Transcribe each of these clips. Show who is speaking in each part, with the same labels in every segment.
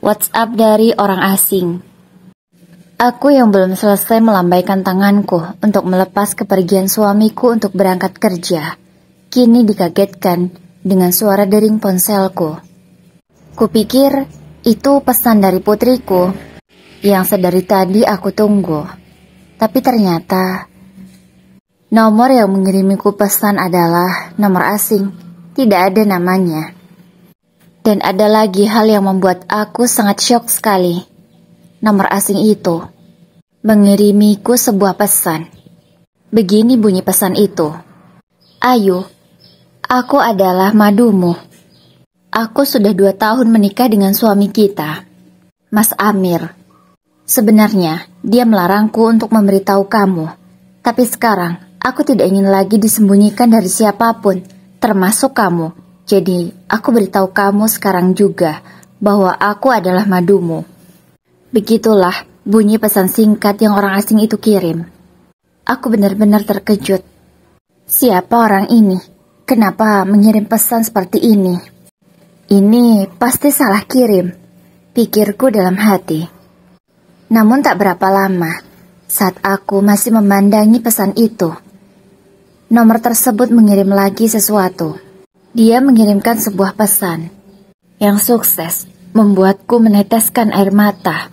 Speaker 1: WhatsApp dari orang asing. Aku yang belum selesai melambaikan tanganku untuk melepas kepergian suamiku untuk berangkat kerja, kini dikagetkan dengan suara dering ponselku. Kupikir itu pesan dari putriku yang sedari tadi aku tunggu. Tapi ternyata nomor yang mengirimiku pesan adalah nomor asing, tidak ada namanya. Dan ada lagi hal yang membuat aku sangat syok sekali. Nomor asing itu mengirimiku sebuah pesan. Begini bunyi pesan itu. Ayu, aku adalah madumu. Aku sudah 2 tahun menikah dengan suami kita, Mas Amir. Sebenarnya dia melarangku untuk memberitahu kamu. Tapi sekarang aku tidak ingin lagi disembunyikan dari siapapun, termasuk kamu. Jadi, aku beritahu kamu sekarang juga bahwa aku adalah madumu. Begitulah bunyi pesan singkat yang orang asing itu kirim. Aku benar-benar terkejut. Siapa orang ini? Kenapa mengirim pesan seperti ini? Ini pasti salah kirim, pikirku dalam hati. Namun tak berapa lama, saat aku masih memandangi pesan itu, nomor tersebut mengirim lagi sesuatu. Dia mengirimkan sebuah pesan yang sukses membuatku meneteskan air mata.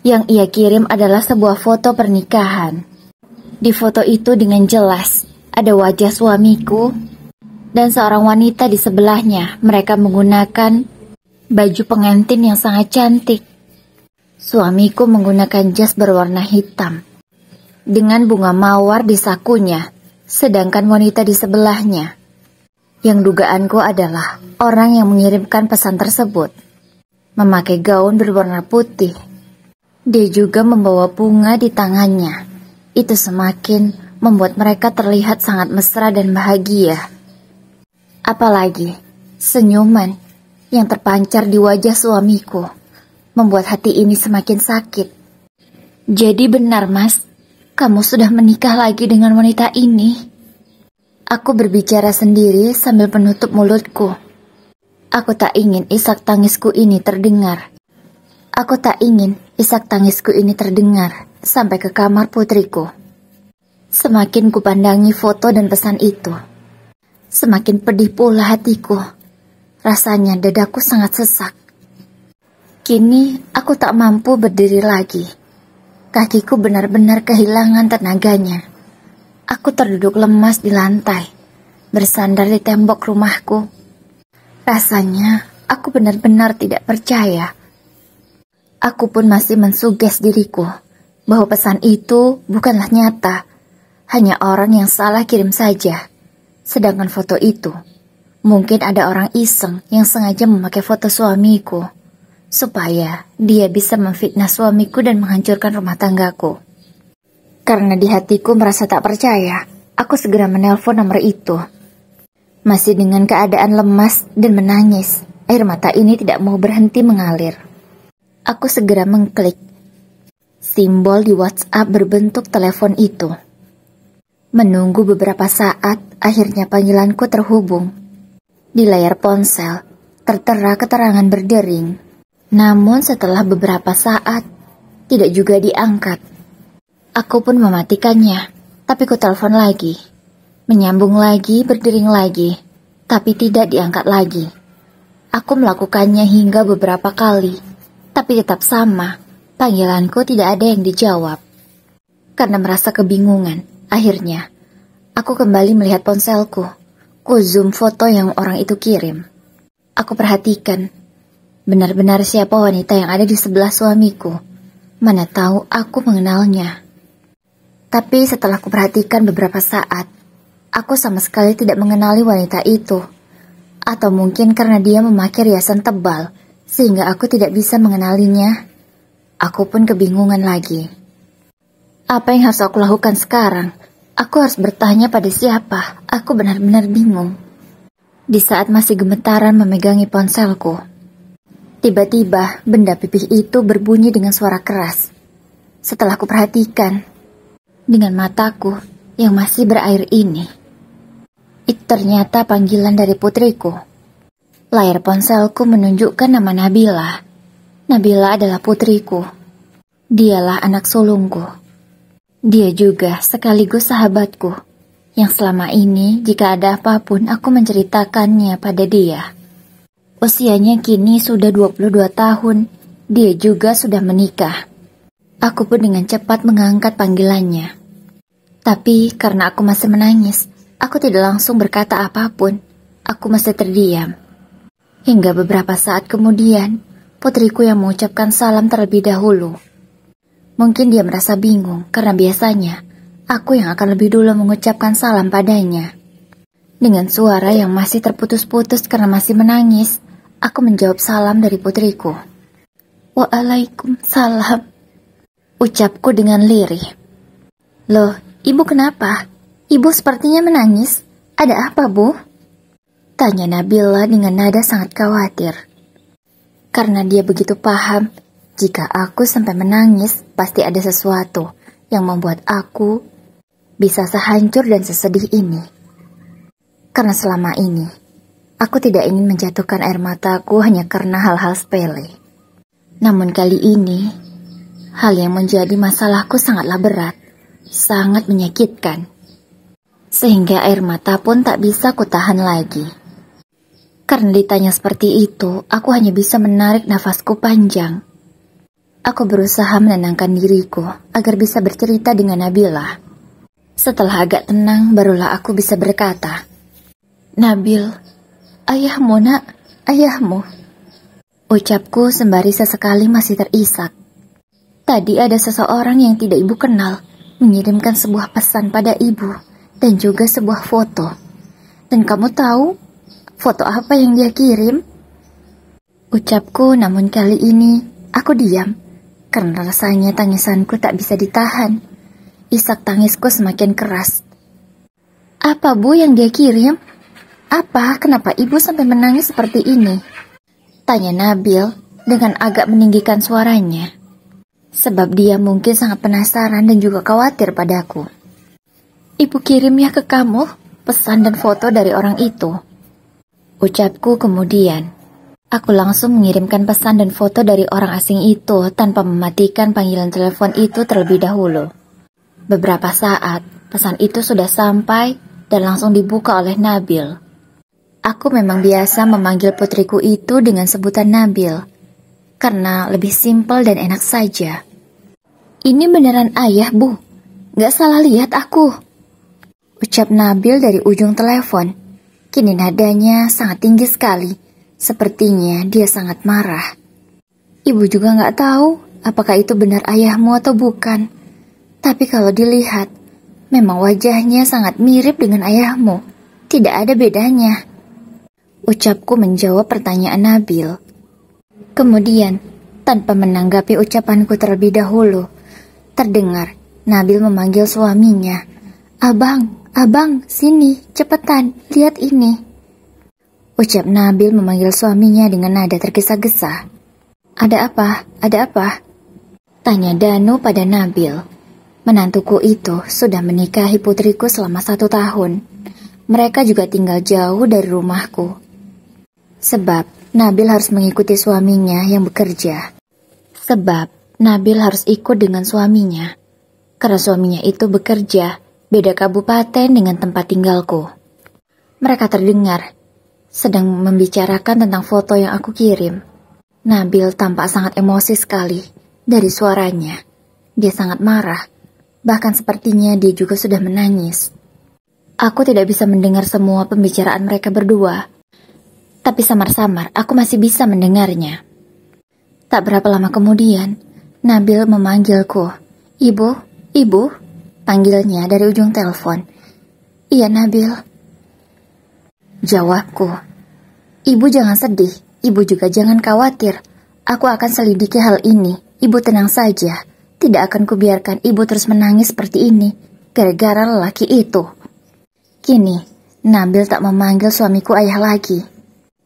Speaker 1: Yang ia kirim adalah sebuah foto pernikahan. Di foto itu dengan jelas ada wajah suamiku dan seorang wanita di sebelahnya. Mereka menggunakan baju pengantin yang sangat cantik. Suamiku menggunakan jas berwarna hitam dengan bunga mawar di sakunya, sedangkan wanita di sebelahnya, yang dugaanku adalah orang yang mengirimkan pesan tersebut, memakai gaun berwarna putih. Dia juga membawa bunga di tangannya. Itu semakin membuat mereka terlihat sangat mesra dan bahagia. Apalagi senyuman yang terpancar di wajah suamiku membuat hati ini semakin sakit. Jadi benar, Mas, kamu sudah menikah lagi dengan wanita ini? Aku berbicara sendiri sambil menutup mulutku. Aku tak ingin isak tangisku ini terdengar. Aku tak ingin isak tangisku ini terdengar sampai ke kamar putriku. Semakin kupandangi foto dan pesan itu, semakin pedih pula hatiku. Rasanya dadaku sangat sesak. Kini aku tak mampu berdiri lagi. Kakiku benar-benar kehilangan tenaganya. Aku terduduk lemas di lantai, bersandar di tembok rumahku. Rasanya aku benar-benar tidak percaya. Aku pun masih mensuges diriku bahwa pesan itu bukanlah nyata, hanya orang yang salah kirim saja. Sedangkan foto itu, mungkin ada orang iseng yang sengaja memakai foto suamiku, supaya dia bisa memfitnah suamiku dan menghancurkan rumah tanggaku. Karena di hatiku merasa tak percaya, aku segera menelpon nomor itu. Masih dengan keadaan lemas dan menangis, air mata ini tidak mau berhenti mengalir. Aku segera mengklik simbol di WhatsApp berbentuk telepon itu. Menunggu beberapa saat, akhirnya panggilanku terhubung. Di layar ponsel, tertera keterangan berdering. Namun setelah beberapa saat, tidak juga diangkat. Aku pun mematikannya, tapi ku telepon lagi. Menyambung lagi, berdering lagi, tapi tidak diangkat lagi. Aku melakukannya hingga beberapa kali, tapi tetap sama, panggilanku tidak ada yang dijawab. Karena merasa kebingungan, akhirnya aku kembali melihat ponselku. Ku zoom foto yang orang itu kirim. Aku perhatikan, benar-benar siapa wanita yang ada di sebelah suamiku. Mana tahu aku mengenalnya. Tapi setelah kuperhatikan beberapa saat, aku sama sekali tidak mengenali wanita itu. Atau mungkin karena dia memakai riasan tebal, sehingga aku tidak bisa mengenalinya. Aku pun kebingungan lagi. Apa yang harus aku lakukan sekarang? Aku harus bertanya pada siapa? Aku benar-benar bingung. Di saat masih gemetaran memegangi ponselku, tiba-tiba benda pipih itu berbunyi dengan suara keras. Setelah kuperhatikan dengan mataku yang masih berair ini, itu ternyata panggilan dari putriku. Layar ponselku menunjukkan nama Nabila. Nabila adalah putriku. Dialah anak sulungku. Dia juga sekaligus sahabatku, yang selama ini jika ada apapun aku menceritakannya pada dia. Usianya kini sudah 22 tahun, dia juga sudah menikah. Aku pun dengan cepat mengangkat panggilannya. Tapi karena aku masih menangis, aku tidak langsung berkata apapun. Aku masih terdiam. Hingga beberapa saat kemudian, putriku yang mengucapkan salam terlebih dahulu. Mungkin dia merasa bingung karena biasanya aku yang akan lebih dulu mengucapkan salam padanya. Dengan suara yang masih terputus-putus karena masih menangis, aku menjawab salam dari putriku. Waalaikumsalam, ucapku dengan lirih. Loh, ibu kenapa? Ibu sepertinya menangis. Ada apa, Bu? Tanya Nabila dengan nada sangat khawatir. Karena dia begitu paham, jika aku sampai menangis, pasti ada sesuatu yang membuat aku bisa sehancur dan sesedih ini. Karena selama ini, aku tidak ingin menjatuhkan air mataku hanya karena hal-hal sepele. Namun kali ini, hal yang menjadi masalahku sangatlah berat, sangat menyakitkan. Sehingga air mata pun tak bisa kutahan lagi. Karena ditanya seperti itu, aku hanya bisa menarik nafasku panjang. Aku berusaha menenangkan diriku agar bisa bercerita dengan Nabila. Setelah agak tenang, barulah aku bisa berkata, Nabil, ayahmu nak, ayahmu. Ucapku sembari sesekali masih terisak. Tadi ada seseorang yang tidak ibu kenal mengirimkan sebuah pesan pada ibu dan juga sebuah foto. Dan kamu tahu foto apa yang dia kirim? Ucapku, namun kali ini aku diam karena rasanya tangisanku tak bisa ditahan. Isak tangisku semakin keras. Apa, Bu, yang dia kirim? Apa? Kenapa ibu sampai menangis seperti ini? Tanya Nabil dengan agak meninggikan suaranya. Sebab dia mungkin sangat penasaran dan juga khawatir padaku. Ibu kirim ya ke kamu pesan dan foto dari orang itu. Ucapku kemudian. Aku langsung mengirimkan pesan dan foto dari orang asing itu tanpa mematikan panggilan telepon itu terlebih dahulu. Beberapa saat, pesan itu sudah sampai dan langsung dibuka oleh Nabil. Aku memang biasa memanggil putriku itu dengan sebutan Nabil, karena lebih simpel dan enak saja. Ini beneran ayah, Bu. Gak salah lihat aku. Ucap Nabil dari ujung telepon. Kini nadanya sangat tinggi sekali. Sepertinya dia sangat marah. Ibu juga gak tahu apakah itu benar ayahmu atau bukan. Tapi kalau dilihat, memang wajahnya sangat mirip dengan ayahmu. Tidak ada bedanya. Ucapku menjawab pertanyaan Nabil. Kemudian, tanpa menanggapi ucapanku terlebih dahulu, terdengar Nabil memanggil suaminya. Abang, sini, cepetan, lihat ini. Ucap Nabil memanggil suaminya dengan nada tergesa-gesa. Ada apa? Ada apa? Tanya Danu pada Nabil. Menantuku itu sudah menikahi putriku selama 1 tahun. Mereka juga tinggal jauh dari rumahku. Sebab Nabil harus mengikuti suaminya yang bekerja. Sebab Nabil harus ikut dengan suaminya. Karena suaminya itu bekerja beda kabupaten dengan tempat tinggalku. Mereka terdengar sedang membicarakan tentang foto yang aku kirim. Nabil tampak sangat emosi sekali dari suaranya. Dia sangat marah, bahkan sepertinya dia juga sudah menangis. Aku tidak bisa mendengar semua pembicaraan mereka berdua, tapi samar-samar aku masih bisa mendengarnya. Tak berapa lama kemudian, Nabil memanggilku. Ibu, panggilnya dari ujung telepon. Iya, Nabil. Jawabku. Ibu jangan sedih, ibu juga jangan khawatir. Aku akan selidiki hal ini. Ibu tenang saja. Tidak akan kubiarkan ibu terus menangis seperti ini gara-gara lelaki itu. Kini, Nabil tak memanggil suamiku ayah lagi.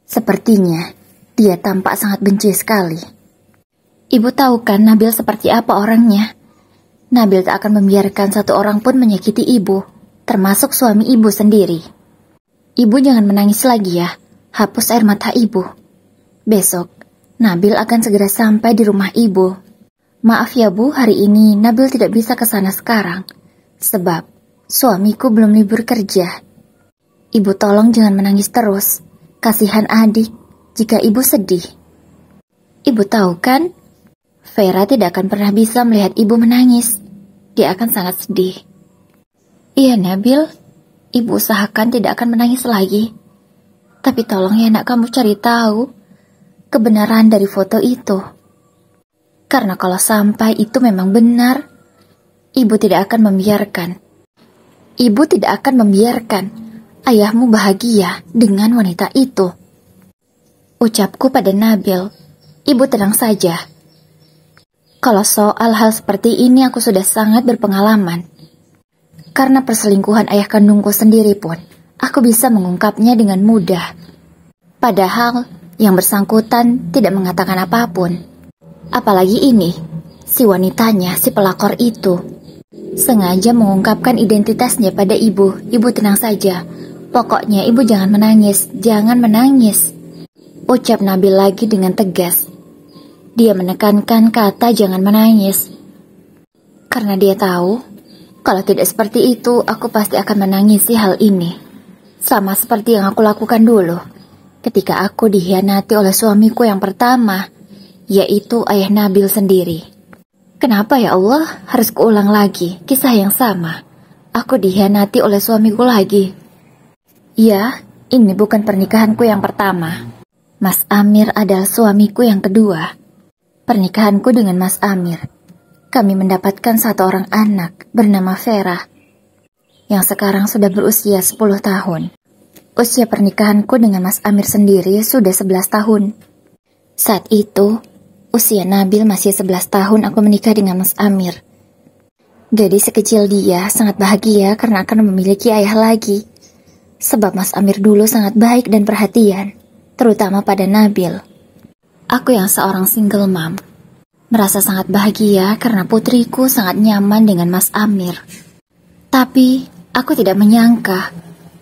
Speaker 1: Sepertinya dia tampak sangat benci sekali. Ibu tahu kan Nabil seperti apa orangnya? Nabil tak akan membiarkan satu orang pun menyakiti ibu, termasuk suami ibu sendiri. Ibu jangan menangis lagi ya, hapus air mata ibu. Besok, Nabil akan segera sampai di rumah ibu. Maaf ya Bu, hari ini Nabil tidak bisa ke sana sekarang, sebab suamiku belum libur kerja. Ibu tolong jangan menangis terus, kasihan adik jika ibu sedih. Ibu tahu kan, Vera tidak akan pernah bisa melihat ibu menangis. Dia akan sangat sedih. Iya Nabil, ibu usahakan tidak akan menangis lagi. Tapi tolong ya nak, kamu cari tahu kebenaran dari foto itu. Karena kalau sampai itu memang benar, ibu tidak akan membiarkan. Ibu tidak akan membiarkan ayahmu bahagia dengan wanita itu. Ucapku pada Nabil, ibu tenang saja. Kalau soal hal seperti ini aku sudah sangat berpengalaman. Karena perselingkuhan ayah kandungku sendiri pun, aku bisa mengungkapnya dengan mudah. Padahal yang bersangkutan tidak mengatakan apapun. Apalagi ini, si wanitanya, si pelakor itu, sengaja mengungkapkan identitasnya pada ibu. Ibu tenang saja. Pokoknya ibu jangan menangis, jangan menangis. Ucap Nabil lagi dengan tegas. Dia menekankan kata jangan menangis. Karena dia tahu, kalau tidak seperti itu, aku pasti akan menangisi hal ini. Sama seperti yang aku lakukan dulu, ketika aku dikhianati oleh suamiku yang pertama, yaitu ayah Nabil sendiri. Kenapa ya Allah harus keulang lagi kisah yang sama? Aku dikhianati oleh suamiku lagi. Ya, ini bukan pernikahanku yang pertama. Mas Amir adalah suamiku yang kedua. Pernikahanku dengan Mas Amir, kami mendapatkan satu orang anak bernama Vera, yang sekarang sudah berusia 10 tahun. Usia pernikahanku dengan Mas Amir sendiri sudah 11 tahun. Saat itu, usia Nabil masih 11 tahun aku menikah dengan Mas Amir. Gadis sekecil dia sangat bahagia karena akan memiliki ayah lagi. Sebab Mas Amir dulu sangat baik dan perhatian, terutama pada Nabil. Aku yang seorang single mom, merasa sangat bahagia karena putriku sangat nyaman dengan Mas Amir. Tapi, aku tidak menyangka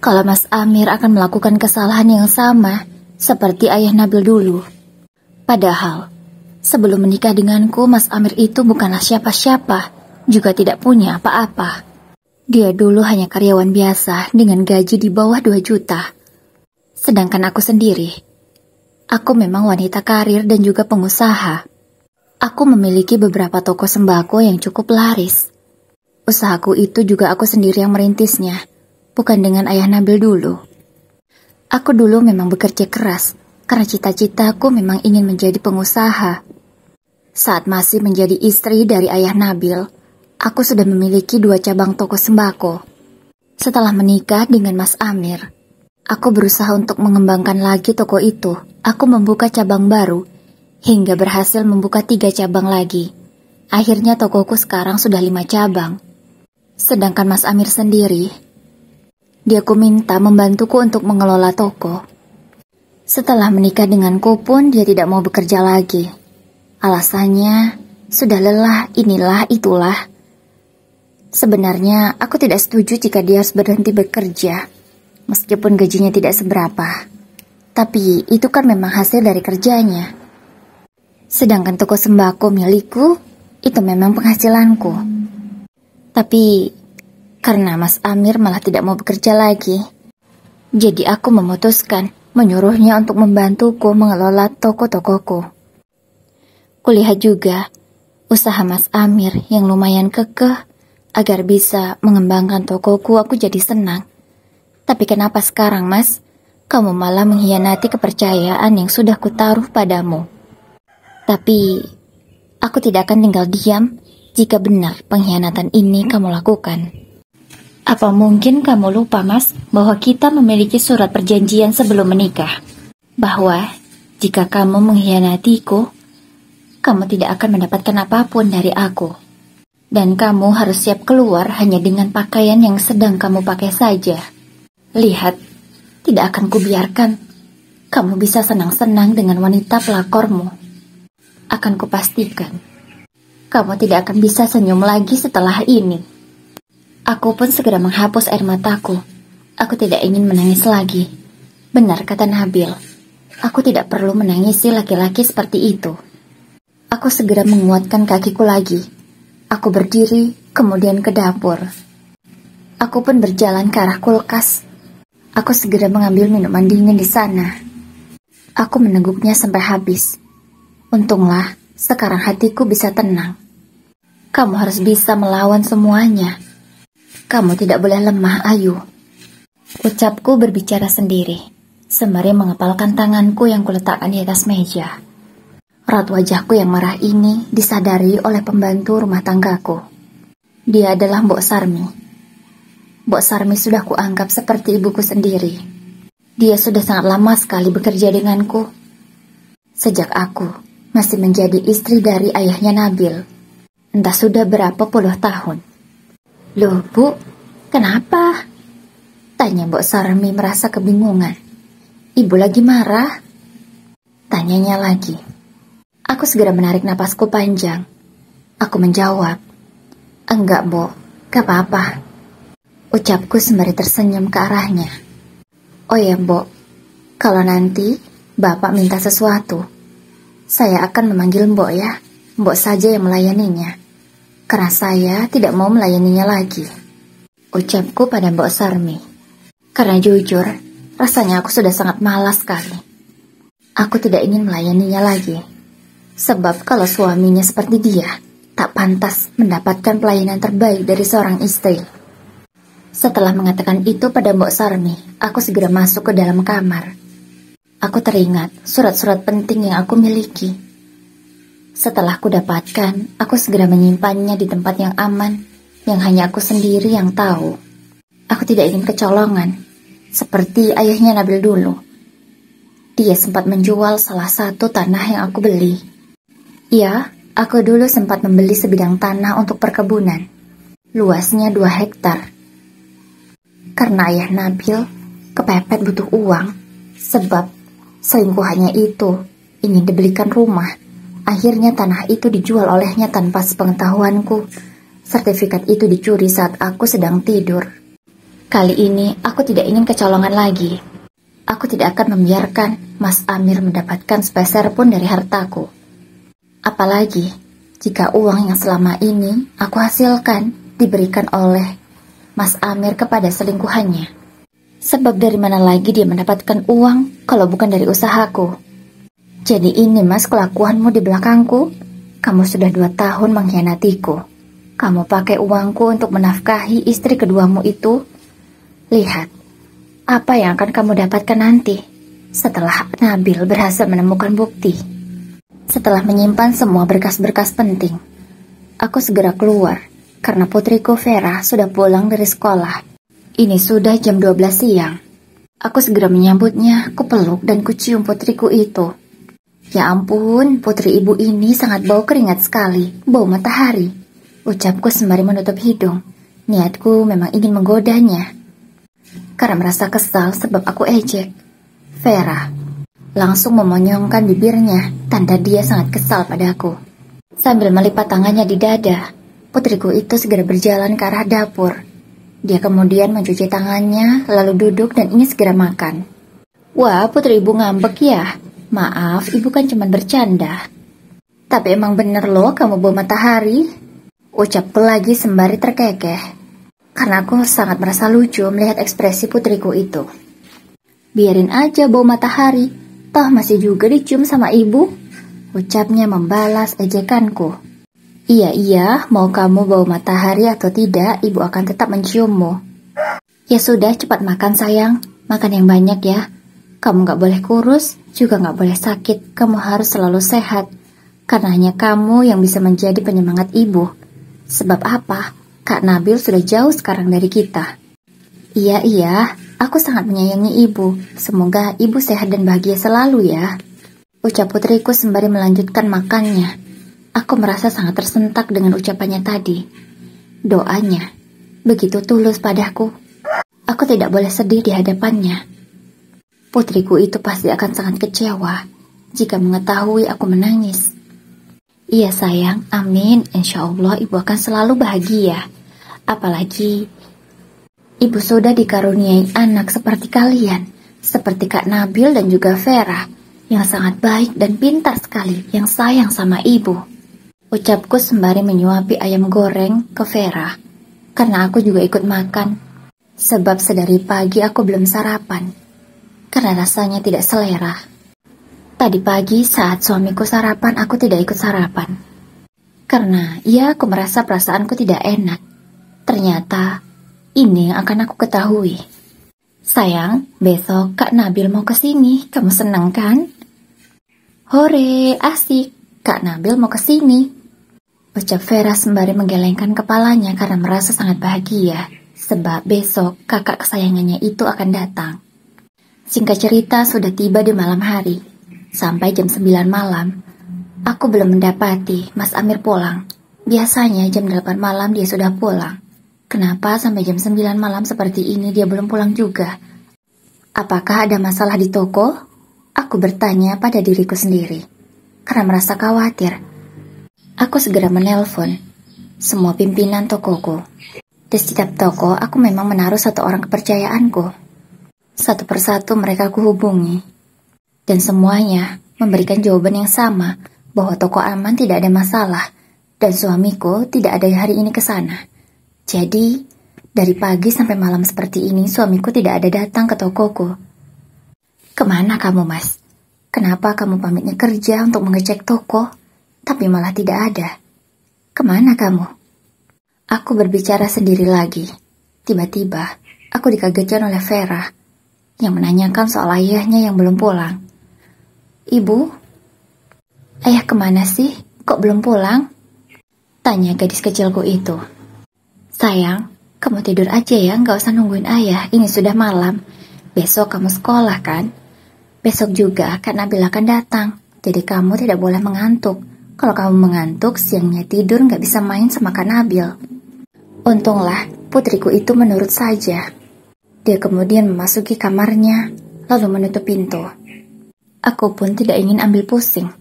Speaker 1: kalau Mas Amir akan melakukan kesalahan yang sama seperti ayah Nabil dulu. Padahal, sebelum menikah denganku, Mas Amir itu bukanlah siapa-siapa, juga tidak punya apa-apa. Dia dulu hanya karyawan biasa dengan gaji di bawah 2 juta. Sedangkan aku sendiri, aku memang wanita karir dan juga pengusaha. Aku memiliki beberapa toko sembako yang cukup laris. Usahaku itu juga aku sendiri yang merintisnya, bukan dengan ayah Nabil dulu. Aku dulu memang bekerja keras, karena cita-citaku memang ingin menjadi pengusaha. Saat masih menjadi istri dari ayah Nabil, aku sudah memiliki 2 cabang toko sembako. Setelah menikah dengan Mas Amir, aku berusaha untuk mengembangkan lagi toko itu. Aku membuka cabang baru, hingga berhasil membuka 3 cabang lagi. Akhirnya tokoku sekarang sudah 5 cabang. Sedangkan Mas Amir sendiri, dia ku minta membantuku untuk mengelola toko. Setelah menikah denganku pun dia tidak mau bekerja lagi. Alasannya, sudah lelah, inilah, itulah. Sebenarnya, aku tidak setuju jika dia harus berhenti bekerja, meskipun gajinya tidak seberapa. Tapi, itu kan memang hasil dari kerjanya. Sedangkan toko sembako milikku, itu memang penghasilanku. Tapi, karena Mas Amir malah tidak mau bekerja lagi, jadi aku memutuskan menyuruhnya untuk membantuku mengelola toko-tokoku. Kulihat juga usaha Mas Amir yang lumayan kekeh agar bisa mengembangkan tokoku. Aku jadi senang. Tapi kenapa sekarang Mas, kamu malah mengkhianati kepercayaan yang sudah kutaruh padamu? Tapi aku tidak akan tinggal diam jika benar pengkhianatan ini kamu lakukan. Apa mungkin kamu lupa Mas bahwa kita memiliki surat perjanjian sebelum menikah? Bahwa jika kamu mengkhianatiku, kamu tidak akan mendapatkan apapun dari aku. Dan kamu harus siap keluar hanya dengan pakaian yang sedang kamu pakai saja. Lihat, tidak akan kubiarkan kamu bisa senang-senang dengan wanita pelakormu. Akan kupastikan, kamu tidak akan bisa senyum lagi setelah ini. Aku pun segera menghapus air mataku. Aku tidak ingin menangis lagi. Benar kata Nabil, Aku tidak perlu menangisi laki-laki seperti itu. Aku segera menguatkan kakiku lagi. Aku berdiri, kemudian ke dapur. Aku pun berjalan ke arah kulkas. Aku segera mengambil minuman dingin di sana. Aku meneguknya sampai habis. Untunglah, sekarang hatiku bisa tenang. Kamu harus bisa melawan semuanya. Kamu tidak boleh lemah, Ayu. Ucapku berbicara sendiri, sembari mengepalkan tanganku yang kuletakkan di atas meja. Raut wajahku yang marah ini disadari oleh pembantu rumah tanggaku. Dia adalah Mbok Sarmi. Mbok Sarmi sudah kuanggap seperti ibuku sendiri. Dia sudah sangat lama sekali bekerja denganku. Sejak aku masih menjadi istri dari ayahnya Nabil. Entah sudah berapa puluh tahun. Loh, Bu, kenapa? Tanya Mbok Sarmi merasa kebingungan. Ibu lagi marah? Tanyanya lagi. Aku segera menarik napasku panjang. Aku menjawab, enggak, Mbok, gak apa-apa. Ucapku sembari tersenyum ke arahnya. Oh ya, Mbok, kalau nanti Bapak minta sesuatu, saya akan memanggil Mbok ya. Mbok saja yang melayaninya. Karena saya tidak mau melayaninya lagi. Ucapku pada Mbok Sarmi. Karena jujur, rasanya aku sudah sangat malas sekali. Aku tidak ingin melayaninya lagi. Sebab kalau suaminya seperti dia, tak pantas mendapatkan pelayanan terbaik dari seorang istri. Setelah mengatakan itu pada Mbok Sarmi, aku segera masuk ke dalam kamar. Aku teringat surat-surat penting yang aku miliki. Setelah aku dapatkan, aku segera menyimpannya di tempat yang aman, yang hanya aku sendiri yang tahu. Aku tidak ingin kecolongan, seperti ayahnya Nabil dulu. Dia sempat menjual salah satu tanah yang aku beli. Ya, aku dulu sempat membeli sebidang tanah untuk perkebunan. Luasnya 2 hektar. Karena ayah Nabil kepepet butuh uang, sebab selingkuhannya itu ingin dibelikan rumah. Akhirnya tanah itu dijual olehnya tanpa sepengetahuanku. Sertifikat itu dicuri saat aku sedang tidur. Kali ini aku tidak ingin kecolongan lagi. Aku tidak akan membiarkan Mas Amir mendapatkan sepeser pun dari hartaku. Apalagi jika uang yang selama ini aku hasilkan diberikan oleh Mas Amir kepada selingkuhannya. Sebab dari mana lagi dia mendapatkan uang kalau bukan dari usahaku? Jadi ini Mas kelakuanmu di belakangku. Kamu sudah 2 tahun mengkhianatiku. Kamu pakai uangku untuk menafkahi istri keduamu itu. Lihat, apa yang akan kamu dapatkan nanti setelah Nabil berhasil menemukan bukti. Setelah menyimpan semua berkas-berkas penting, aku segera keluar karena putriku Vera sudah pulang dari sekolah. Ini sudah jam 12 siang. Aku segera menyambutnya, kupeluk dan kucium putriku itu. Ya ampun, putri ibu ini sangat bau keringat sekali, bau matahari. Ucapku sembari menutup hidung. Niatku memang ingin menggodanya. Karena merasa kesal sebab aku ejek. Vera langsung memonyongkan bibirnya, tanda dia sangat kesal padaku. Sambil melipat tangannya di dada, putriku itu segera berjalan ke arah dapur. Dia kemudian mencuci tangannya, lalu duduk dan ingin segera makan. Wah, putri ibu ngambek ya? Maaf, ibu kan cuma bercanda. Tapi emang bener loh kamu bau matahari. Ucapku lagi sembari terkekeh. Karena aku sangat merasa lucu melihat ekspresi putriku itu. Biarin aja bau matahari, toh masih juga dicium sama ibu. Ucapnya membalas ejekanku. Iya, mau kamu bau matahari atau tidak, ibu akan tetap menciummu. Ya sudah, cepat makan sayang. Makan yang banyak ya. Kamu gak boleh kurus, juga gak boleh sakit. Kamu harus selalu sehat. Karena hanya kamu yang bisa menjadi penyemangat ibu. Sebab apa? Kak Nabil sudah jauh sekarang dari kita. Iya, aku sangat menyayangi ibu. Semoga ibu sehat dan bahagia selalu ya. Ucap putriku sembari melanjutkan makannya. Aku merasa sangat tersentak dengan ucapannya tadi. Doanya begitu tulus padaku. Aku tidak boleh sedih di hadapannya. Putriku itu pasti akan sangat kecewa jika mengetahui aku menangis. Iya sayang, amin. Insya Allah ibu akan selalu bahagia. Apalagi ibu sudah dikaruniai anak seperti kalian, seperti Kak Nabil dan juga Vera. yang sangat baik dan pintar sekali, yang sayang sama ibu. Ucapku sembari menyuapi ayam goreng ke Vera, karena aku juga ikut makan. Sebab sedari pagi aku belum sarapan, karena rasanya tidak selera. Tadi pagi saat suamiku sarapan, aku tidak ikut sarapan. Karena ya aku merasa perasaanku tidak enak. Ternyata ini yang akan aku ketahui. Sayang, besok Kak Nabil mau kesini. Kamu senang kan? Hore, asik. Kak Nabil mau kesini. Ucap Vera sembari menggelengkan kepalanya karena merasa sangat bahagia. Sebab besok kakak kesayangannya itu akan datang. Singkat cerita sudah tiba di malam hari. Sampai jam 9 malam. Aku belum mendapati Mas Amir pulang. Biasanya jam 8 malam dia sudah pulang. Kenapa sampai jam 9 malam seperti ini dia belum pulang juga? Apakah ada masalah di toko? Aku bertanya pada diriku sendiri. Karena merasa khawatir. Aku segera menelpon semua pimpinan tokoku. Di setiap toko aku memang menaruh satu orang kepercayaanku. Satu persatu mereka kuhubungi. Dan semuanya memberikan jawaban yang sama. Bahwa toko aman tidak ada masalah. Dan suamiku tidak ada hari ini ke sana. Jadi, dari pagi sampai malam seperti ini, suamiku tidak ada datang ke tokoku. Kemana kamu, Mas? Kenapa kamu pamitnya kerja untuk mengecek toko, tapi malah tidak ada? Kemana kamu? Aku berbicara sendiri lagi. Tiba-tiba, aku dikagetkan oleh Vera, yang menanyakan soal ayahnya yang belum pulang. Ibu, ayah kemana sih? Kok belum pulang? Tanya gadis kecilku itu. Sayang, kamu tidur aja ya, gak usah nungguin ayah, ini sudah malam. Besok kamu sekolah kan? Besok juga Kak Nabil akan datang, jadi kamu tidak boleh mengantuk. Kalau kamu mengantuk, siangnya tidur gak bisa main sama Kak Nabil. Untunglah, putriku itu menurut saja. Dia kemudian memasuki kamarnya, lalu menutup pintu. Aku pun tidak ingin ambil pusing.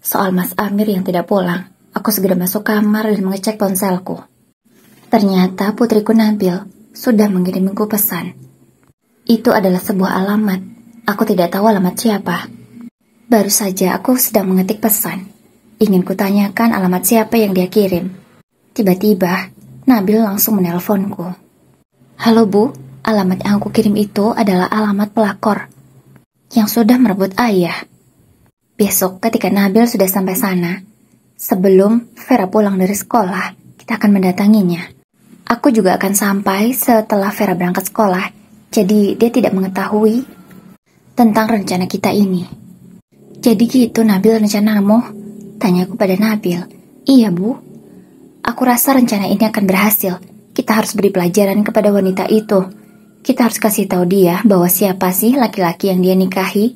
Speaker 1: Soal Mas Amir yang tidak pulang, aku segera masuk kamar dan mengecek ponselku. Ternyata putriku Nabil sudah mengirimku pesan. Itu adalah sebuah alamat. Aku tidak tahu alamat siapa. Baru saja aku sedang mengetik pesan. Ingin kutanyakan alamat siapa yang dia kirim. Tiba-tiba, Nabil langsung menelponku. Halo Bu, alamat yang aku kirim itu adalah alamat pelakor yang sudah merebut ayah. Besok ketika Nabil sudah sampai sana, sebelum Vera pulang dari sekolah, kita akan mendatanginya. Aku juga akan sampai setelah Vera berangkat sekolah, jadi dia tidak mengetahui tentang rencana kita ini. Jadi gitu Nabil rencanamu? Tanyaku pada Nabil. Iya Bu, aku rasa rencana ini akan berhasil. Kita harus beri pelajaran kepada wanita itu. Kita harus kasih tahu dia bahwa siapa sih laki-laki yang dia nikahi.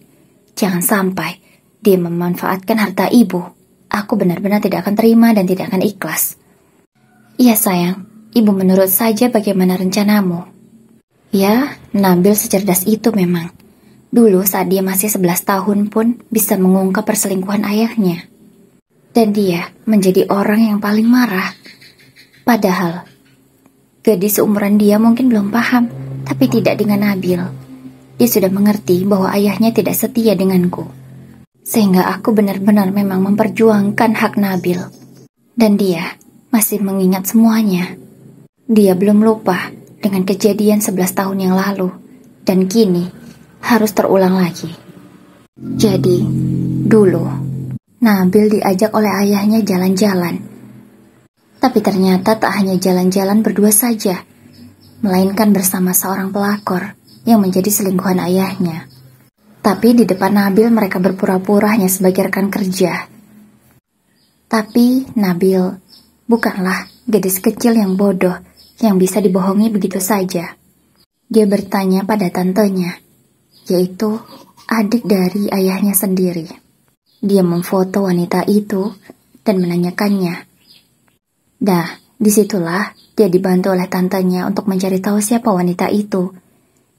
Speaker 1: Jangan sampai dia memanfaatkan harta ibu. Aku benar-benar tidak akan terima dan tidak akan ikhlas. Iya sayang, ibu menurut saja bagaimana rencanamu. Ya, Nabil secerdas itu memang. Dulu saat dia masih 11 tahun pun bisa mengungkap perselingkuhan ayahnya. Dan dia menjadi orang yang paling marah. Padahal, gadis seumuran dia mungkin belum paham, tapi tidak dengan Nabil. Dia sudah mengerti bahwa ayahnya tidak setia denganku. Sehingga aku benar-benar memang memperjuangkan hak Nabil. Dan dia masih mengingat semuanya. Dia belum lupa dengan kejadian 11 tahun yang lalu. Dan kini harus terulang lagi. Jadi, dulu Nabil diajak oleh ayahnya jalan-jalan. Tapi ternyata tak hanya jalan-jalan berdua saja, melainkan bersama seorang pelakor yang menjadi selingkuhan ayahnya. Tapi di depan Nabil mereka berpura-pura hanya sebagai rekan kerja. Tapi Nabil bukanlah gadis kecil yang bodoh yang bisa dibohongi begitu saja. Dia bertanya pada tantenya, yaitu adik dari ayahnya sendiri. Dia memfoto wanita itu dan menanyakannya. Dah, disitulah dia dibantu oleh tantenya untuk mencari tahu siapa wanita itu.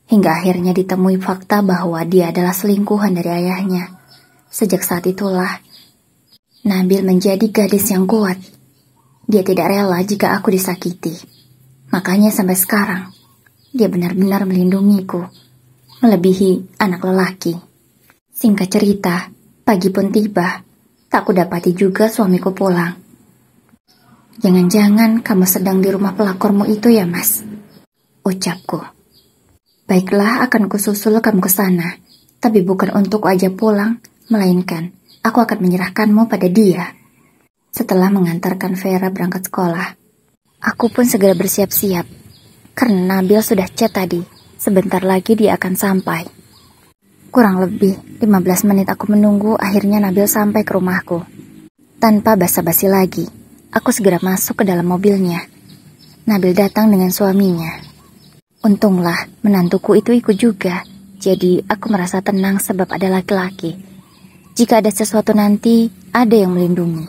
Speaker 1: Hingga akhirnya ditemui fakta bahwa dia adalah selingkuhan dari ayahnya. Sejak saat itulah, Nabil menjadi gadis yang kuat. Dia tidak rela jika aku disakiti. Makanya sampai sekarang, dia benar-benar melindungiku, melebihi anak lelaki. Singkat cerita, Pagi pun tiba, tak kudapati juga suamiku pulang. Jangan-jangan kamu sedang di rumah pelakormu itu ya, Mas? Ucapku. Baiklah, akan kususul kamu ke sana, tapi bukan untuk ajak pulang, melainkan aku akan menyerahkanmu pada dia. Setelah mengantarkan Vera berangkat sekolah, aku pun segera bersiap-siap, karena Nabil sudah chat tadi, sebentar lagi dia akan sampai. Kurang lebih 15 menit aku menunggu, akhirnya Nabil sampai ke rumahku. Tanpa basa-basi lagi, aku segera masuk ke dalam mobilnya. Nabil datang dengan suaminya. Untunglah menantuku itu ikut juga, jadi aku merasa tenang sebab ada laki-laki. Jika ada sesuatu nanti, ada yang melindungi.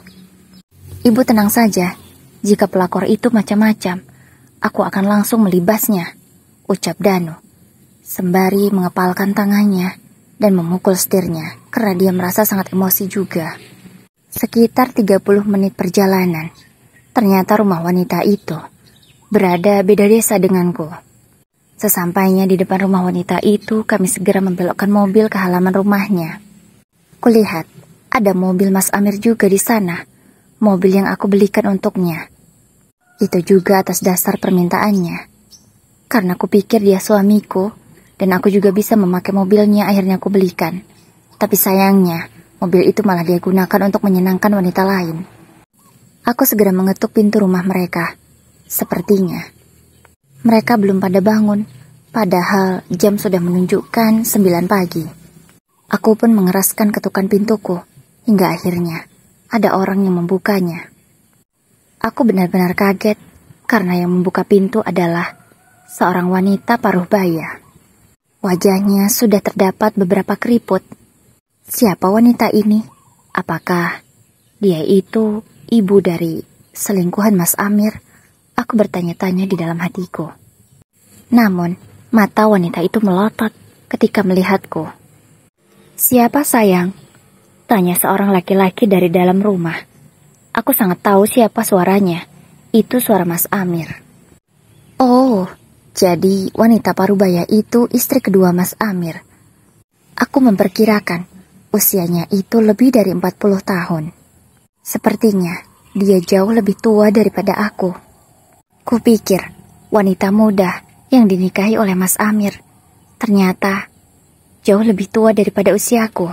Speaker 1: Ibu tenang saja, jika pelakor itu macam-macam, aku akan langsung melibasnya, ucap Danu, sembari mengepalkan tangannya dan memukul setirnya, karena dia merasa sangat emosi juga. Sekitar 30 menit perjalanan, ternyata rumah wanita itu berada beda desa denganku. Sesampainya di depan rumah wanita itu, kami segera membelokkan mobil ke halaman rumahnya. Kulihat, ada mobil Mas Amir juga di sana, mobil yang aku belikan untuknya. Itu juga atas dasar permintaannya. Karena aku pikir dia suamiku, dan aku juga bisa memakai mobilnya, akhirnya aku belikan. Tapi sayangnya, mobil itu malah dia gunakan untuk menyenangkan wanita lain. Aku segera mengetuk pintu rumah mereka. Sepertinya mereka belum pada bangun, padahal jam sudah menunjukkan 9 pagi. Aku pun mengeraskan ketukan pintuku, hingga akhirnya ada orang yang membukanya. Aku benar-benar kaget, karena yang membuka pintu adalah seorang wanita paruh baya. Wajahnya sudah terdapat beberapa keriput. Siapa wanita ini? Apakah dia itu ibu dari selingkuhan Mas Amir? Aku bertanya-tanya di dalam hatiku. Namun, mata wanita itu melotot ketika melihatku. Siapa sayang? Tanya seorang laki-laki dari dalam rumah. Aku sangat tahu siapa suaranya. Itu suara Mas Amir. Oh, jadi wanita parubaya itu istri kedua Mas Amir. Aku memperkirakan usianya itu lebih dari 40 tahun. Sepertinya dia jauh lebih tua daripada aku. Kupikir wanita muda yang dinikahi oleh Mas Amir ternyata jauh lebih tua daripada usiaku.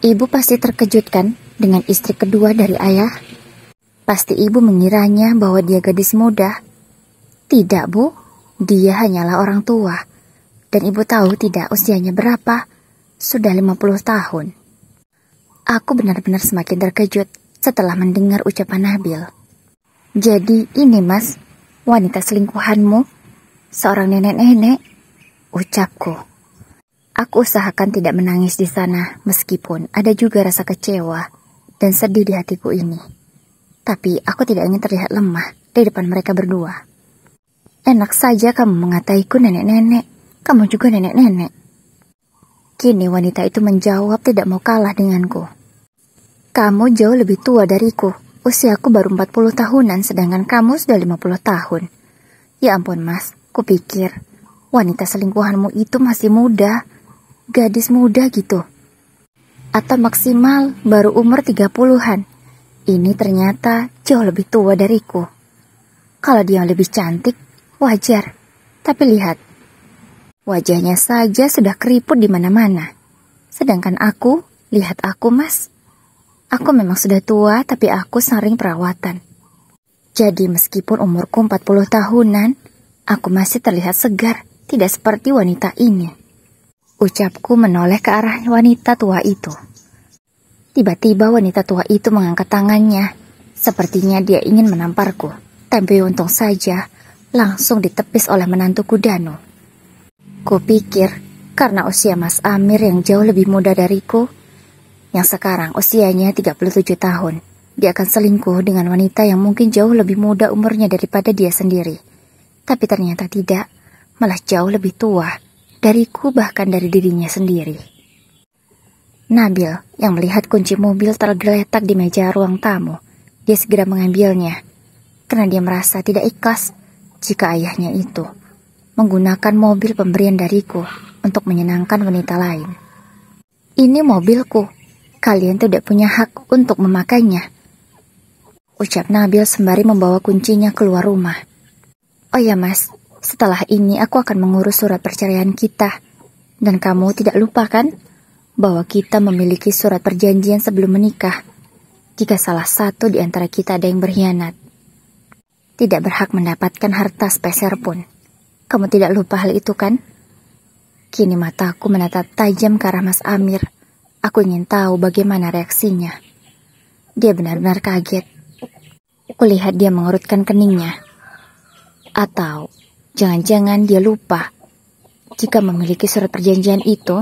Speaker 1: Ibu pasti terkejut kan dengan istri kedua dari ayah? Pasti ibu mengiranya bahwa dia gadis muda. Tidak, Bu. Dia hanyalah orang tua. Dan ibu tahu tidak usianya berapa? Sudah 50 tahun. Aku benar-benar semakin terkejut setelah mendengar ucapan Nabil. Jadi ini Mas, wanita selingkuhanmu? Seorang nenek-nenek? Ucapku. Aku usahakan tidak menangis di sana, meskipun ada juga rasa kecewa dan sedih di hatiku ini. Tapi aku tidak ingin terlihat lemah di depan mereka berdua. Enak saja kamu mengataiku nenek-nenek, kamu juga nenek-nenek. Kini wanita itu menjawab tidak mau kalah denganku. Kamu jauh lebih tua dariku, usiaku baru 40 tahunan sedangkan kamu sudah 50 tahun. Ya ampun Mas, kupikir wanita selingkuhanmu itu masih muda. Gadis muda gitu. Atau maksimal baru umur 30-an. Ini ternyata jauh lebih tua dariku. Kalau dia lebih cantik, wajar. Tapi lihat, wajahnya saja sudah keriput di mana-mana. Sedangkan aku, lihat aku Mas. Aku memang sudah tua, tapi aku sering perawatan. Jadi meskipun umurku 40 tahunan, aku masih terlihat segar, tidak seperti wanita ini. Ucapku menoleh ke arah wanita tua itu. Tiba-tiba wanita tua itu mengangkat tangannya. Sepertinya dia ingin menamparku. Tapi untung saja langsung ditepis oleh menantuku Danu. Kupikir karena usia Mas Amir yang jauh lebih muda dariku, yang sekarang usianya 37 tahun, dia akan selingkuh dengan wanita yang mungkin jauh lebih muda umurnya daripada dia sendiri. Tapi ternyata tidak, malah jauh lebih tua dariku, bahkan dari dirinya sendiri. Nabil yang melihat kunci mobil tergeletak di meja ruang tamu, dia segera mengambilnya, karena dia merasa tidak ikhlas jika ayahnya itu menggunakan mobil pemberian dariku untuk menyenangkan wanita lain. Ini mobilku, Kalian tidak punya hak untuk memakainya, ucap Nabil sembari membawa kuncinya keluar rumah. Oh ya mas, setelah ini aku akan mengurus surat perceraian kita. Dan kamu tidak lupa kan, bahwa kita memiliki surat perjanjian sebelum menikah. Jika salah satu di antara kita ada yang berkhianat, tidak berhak mendapatkan harta sepeser pun. Kamu tidak lupa hal itu kan? Kini mataku menatap tajam ke arah Mas Amir. Aku ingin tahu bagaimana reaksinya. Dia benar-benar kaget. Kulihat dia mengurutkan keningnya. Atau jangan-jangan dia lupa jika memiliki surat perjanjian itu.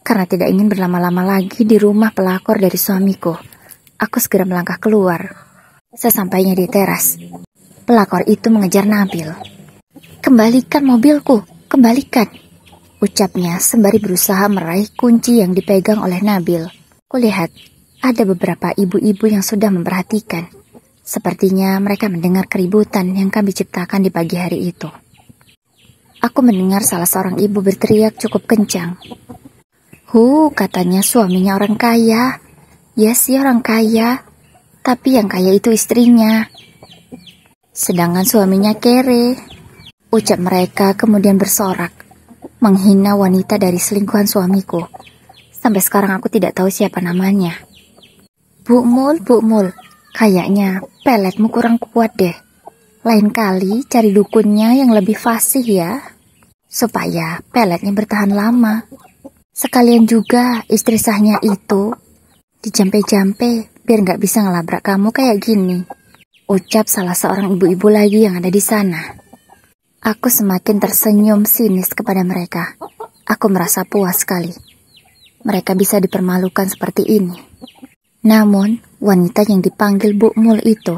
Speaker 1: Karena tidak ingin berlama-lama lagi di rumah pelakor dari suamiku, aku segera melangkah keluar. Sesampainya di teras, pelakor itu mengejar Nabil. "Kembalikan mobilku, kembalikan," ucapnya sembari berusaha meraih kunci yang dipegang oleh Nabil. Kulihat ada beberapa ibu-ibu yang sudah memperhatikan. Sepertinya mereka mendengar keributan yang kami ciptakan di pagi hari itu. Aku mendengar salah seorang ibu berteriak cukup kencang. Katanya suaminya orang kaya. Ya sih orang kaya, tapi yang kaya itu istrinya. Sedangkan suaminya kere, ucap mereka kemudian bersorak, menghina wanita dari selingkuhan suamiku. Sampai sekarang aku tidak tahu siapa namanya. Bu Mul, kayaknya peletmu kurang kuat deh. Lain kali cari dukunnya yang lebih fasih ya, supaya peletnya bertahan lama. Sekalian juga istri sahnya itu dijampe-jampe biar gak bisa ngelabrak kamu kayak gini, ucap salah seorang ibu-ibu lagi yang ada di sana. Aku semakin tersenyum sinis kepada mereka. Aku merasa puas sekali. Mereka bisa dipermalukan seperti ini. Namun, wanita yang dipanggil Bu Mul itu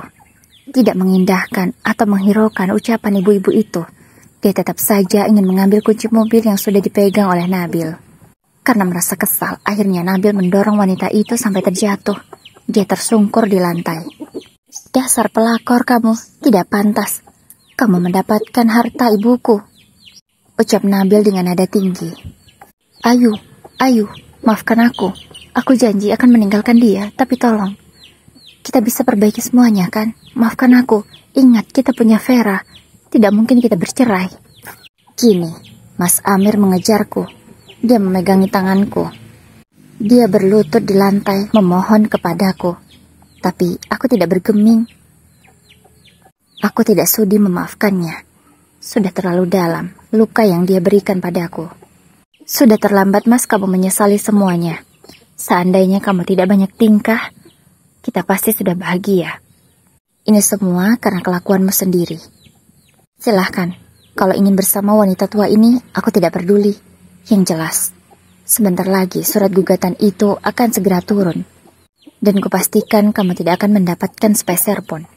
Speaker 1: tidak mengindahkan atau menghiraukan ucapan ibu-ibu itu. Dia tetap saja ingin mengambil kunci mobil yang sudah dipegang oleh Nabil. Karena merasa kesal, akhirnya Nabil mendorong wanita itu sampai terjatuh. Dia tersungkur di lantai. "Dasar pelakor kamu, tidak pantas kamu mendapatkan harta ibuku," ucap Nabil dengan nada tinggi. Ayu, maafkan aku. Aku janji akan meninggalkan dia, tapi tolong. Kita bisa perbaiki semuanya kan? Maafkan aku. Ingat, kita punya Vera. Tidak mungkin kita bercerai. Kini, Mas Amir mengejarku. Dia memegangi tanganku. Dia berlutut di lantai memohon kepadaku. Tapi aku tidak bergeming. Aku tidak sudi memaafkannya. Sudah terlalu dalam luka yang dia berikan padaku. Sudah terlambat mas kamu menyesali semuanya. Seandainya kamu tidak banyak tingkah, kita pasti sudah bahagia. Ini semua karena kelakuanmu sendiri. Silahkan, kalau ingin bersama wanita tua ini, aku tidak peduli. Yang jelas, sebentar lagi surat gugatan itu akan segera turun. Dan kupastikan kamu tidak akan mendapatkan sepeser pun.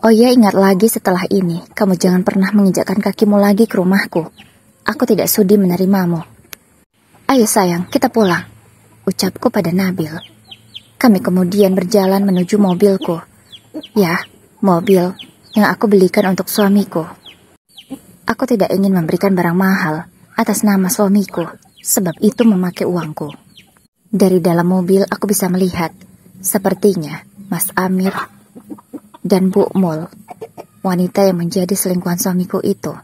Speaker 1: Oh ya, ingat lagi setelah ini, kamu jangan pernah menginjakkan kakimu lagi ke rumahku. Aku tidak sudi menerimamu. Ayo sayang, kita pulang, ucapku pada Nabil. Kami kemudian berjalan menuju mobilku. Ya, mobil yang aku belikan untuk suamiku. Aku tidak ingin memberikan barang mahal atas nama suamiku, sebab itu memakai uangku. Dari dalam mobil aku bisa melihat, sepertinya Mas Amir dan Bu Mul, wanita yang menjadi selingkuhan suamiku itu.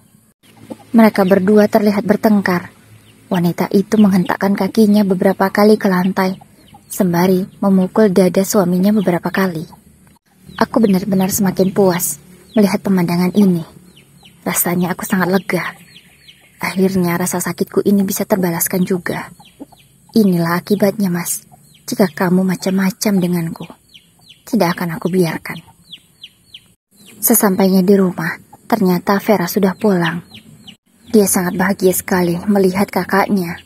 Speaker 1: Mereka berdua terlihat bertengkar. Wanita itu menghentakkan kakinya beberapa kali ke lantai, sembari memukul dada suaminya beberapa kali. Aku benar-benar semakin puas melihat pemandangan ini. Rasanya aku sangat lega. Akhirnya rasa sakitku ini bisa terbalaskan juga. Inilah akibatnya mas, jika kamu macam-macam denganku. Tidak akan aku biarkan. Sesampainya di rumah, ternyata Vera sudah pulang. Dia sangat bahagia sekali melihat kakaknya.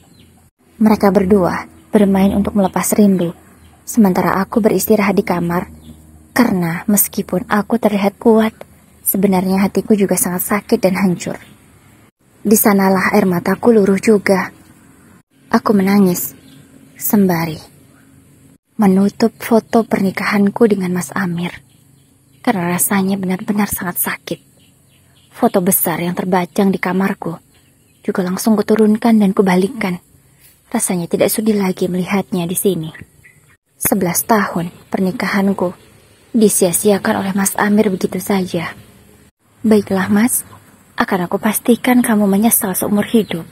Speaker 1: Mereka berdua bermain untuk melepas rindu, sementara aku beristirahat di kamar. Karena meskipun aku terlihat kuat, sebenarnya hatiku juga sangat sakit dan hancur. Di sanalah air mataku luruh juga. Aku menangis, sembari menutup foto pernikahanku dengan Mas Amir. Karena rasanya benar-benar sangat sakit. Foto besar yang terbajang di kamarku juga langsung kuturunkan dan kubalikkan. Rasanya tidak sudi lagi melihatnya di sini. 11 tahun pernikahanku disia-siakan oleh Mas Amir begitu saja. Baiklah Mas, akan aku pastikan kamu menyesal seumur hidup.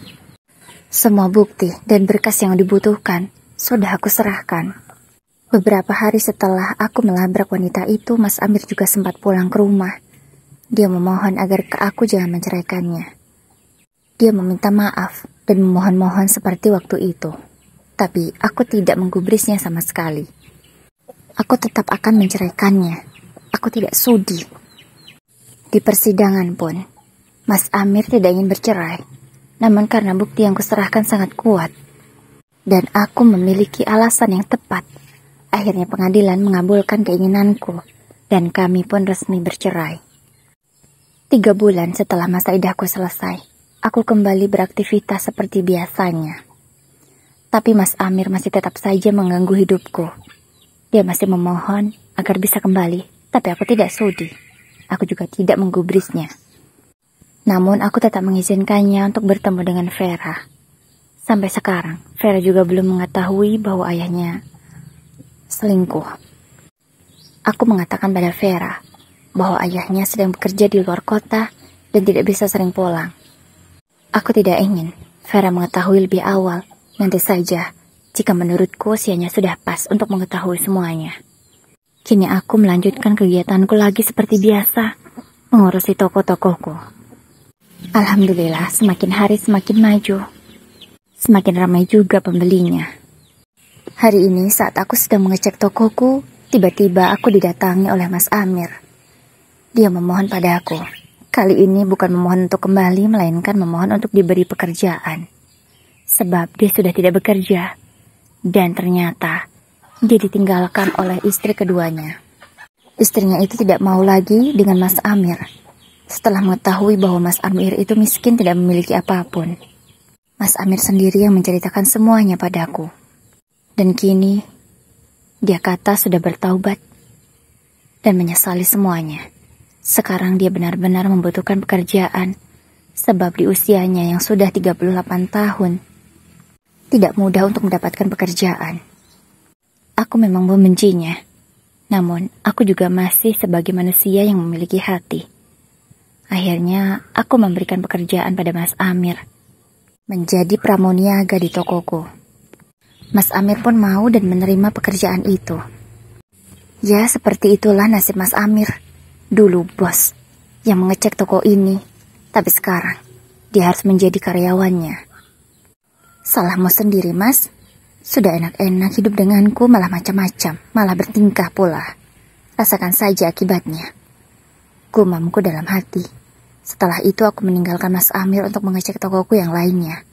Speaker 1: Semua bukti dan berkas yang dibutuhkan sudah aku serahkan. Beberapa hari setelah aku melabrak wanita itu, Mas Amir juga sempat pulang ke rumah. Dia memohon agar aku jangan menceraikannya. Dia meminta maaf dan memohon-mohon seperti waktu itu. Tapi aku tidak menggubrisnya sama sekali. Aku tetap akan menceraikannya. Aku tidak sudi. Di persidangan pun, Mas Amir tidak ingin bercerai. Namun karena bukti yang kuserahkan sangat kuat, dan aku memiliki alasan yang tepat, akhirnya pengadilan mengabulkan keinginanku, dan kami pun resmi bercerai. 3 bulan setelah masa idahku selesai, aku kembali beraktivitas seperti biasanya. Tapi Mas Amir masih tetap saja mengganggu hidupku. Dia masih memohon agar bisa kembali, tapi aku tidak sudi. Aku juga tidak menggubrisnya. Namun aku tetap mengizinkannya untuk bertemu dengan Vera. Sampai sekarang, Vera juga belum mengetahui bahwa ayahnya selingkuh. Aku mengatakan pada Vera bahwa ayahnya sedang bekerja di luar kota dan tidak bisa sering pulang. Aku tidak ingin Vera mengetahui lebih awal. Nanti saja, jika menurutku usianya sudah pas untuk mengetahui semuanya. Kini aku melanjutkan kegiatanku lagi seperti biasa, mengurusi toko-tokoku. Alhamdulillah, semakin hari semakin maju. Semakin ramai juga pembelinya. Hari ini saat aku sedang mengecek tokoku, tiba-tiba aku didatangi oleh Mas Amir. Dia memohon padaku. Kali ini bukan memohon untuk kembali, melainkan memohon untuk diberi pekerjaan. Sebab dia sudah tidak bekerja. Dan ternyata dia ditinggalkan oleh istri keduanya. Istrinya itu tidak mau lagi dengan Mas Amir. Setelah mengetahui bahwa Mas Amir itu miskin, tidak memiliki apapun. Mas Amir sendiri yang menceritakan semuanya padaku. Dan kini dia kata sudah bertaubat dan menyesali semuanya. Sekarang dia benar-benar membutuhkan pekerjaan, sebab di usianya yang sudah 38 tahun, tidak mudah untuk mendapatkan pekerjaan. Aku memang membencinya, namun aku juga masih sebagai manusia yang memiliki hati. Akhirnya aku memberikan pekerjaan pada Mas Amir, menjadi pramoniaga di tokoku. Mas Amir pun mau dan menerima pekerjaan itu. Ya, seperti itulah nasib Mas Amir. Dulu bos yang mengecek toko ini, tapi sekarang dia harus menjadi karyawannya. Salahmu sendiri, Mas. Sudah enak-enak hidup denganku, malah macam-macam, malah bertingkah pula. Rasakan saja akibatnya. Gumamku dalam hati. Setelah itu aku meninggalkan Mas Amir untuk mengecek tokoku yang lainnya.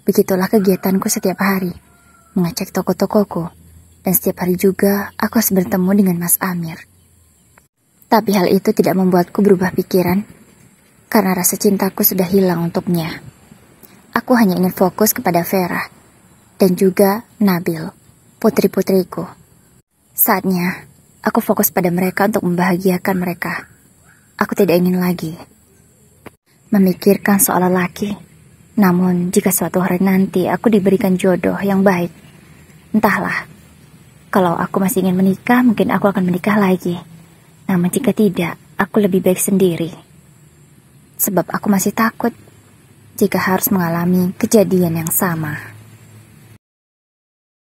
Speaker 1: Begitulah kegiatanku setiap hari, mengecek toko-tokoku. Dan setiap hari juga aku harus bertemu dengan Mas Amir. Tapi hal itu tidak membuatku berubah pikiran, karena rasa cintaku sudah hilang untuknya. Aku hanya ingin fokus kepada Vera dan juga Nabil, putri-putriku. Saatnya aku fokus pada mereka untuk membahagiakan mereka. Aku tidak ingin lagi memikirkan soal lelaki. Namun jika suatu hari nanti aku diberikan jodoh yang baik, entahlah, kalau aku masih ingin menikah, mungkin aku akan menikah lagi. Namun jika tidak, aku lebih baik sendiri. Sebab aku masih takut jika harus mengalami kejadian yang sama.